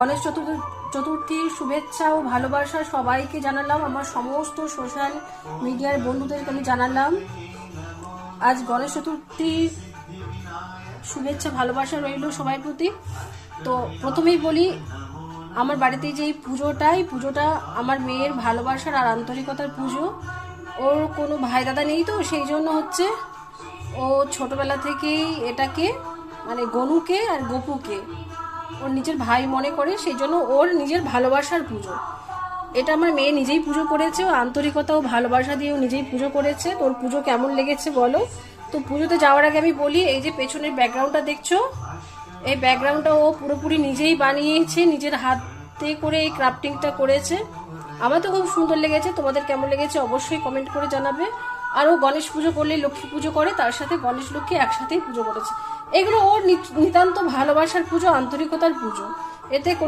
গণেশ চতুর্থীর শুভেচ্ছা ও ভালোবাসা সবাইকে জানালাম। আমার সমস্ত সোশ্যাল মিডিয়ার বন্ধুদেরকে আমি জানালাম আজ গণেশ চতুর্থীর শুভেচ্ছা ভালোবাসা রইল সবাই প্রতি। তো প্রথমেই বলি, আমার বাড়িতে যে এই পুজোটা আমার মেয়ের ভালোবাসার আর আন্তরিকতার পুজো। ওর কোনো ভাই দাদা নেই, তো সেই জন্য হচ্ছে ও ছোটবেলা থেকেই এটাকে মানে গনুকে আর গপুকে ওর নিজের ভাই মনে করে, সেই জন্য ওর নিজের ভালোবাসার পুজো। এটা আমার মেয়ে নিজেই পুজো করেছে, ও আন্তরিকতা ও ভালোবাসা দিয়ে ও নিজেই পুজো করেছে। তোর পুজো কেমন লেগেছে বলো। তো পুজোতে যাওয়ার আগে আমি বলি, এই যে পেছনের ব্যাকগ্রাউন্ডটা দেখছো, এই ব্যাকগ্রাউন্ডটা ও পুরোপুরি নিজেই বানিয়েছে, নিজের হাতে করে এই ক্রাফটিংটা করেছে। আমার তো খুব সুন্দর লেগেছে, তোমাদের কেমন লেগেছে অবশ্যই কমেন্ট করে জানাবে। আর ও গণেশ পুজো করলে লক্ষ্মী পুজো করে, তার সাথে গণেশ লক্ষ্মী একসাথেই পুজো করেছে। এগুলো ওর নিতান্ত ভালোবাসার পুজো, আন্তরিকতার পুজো। এতে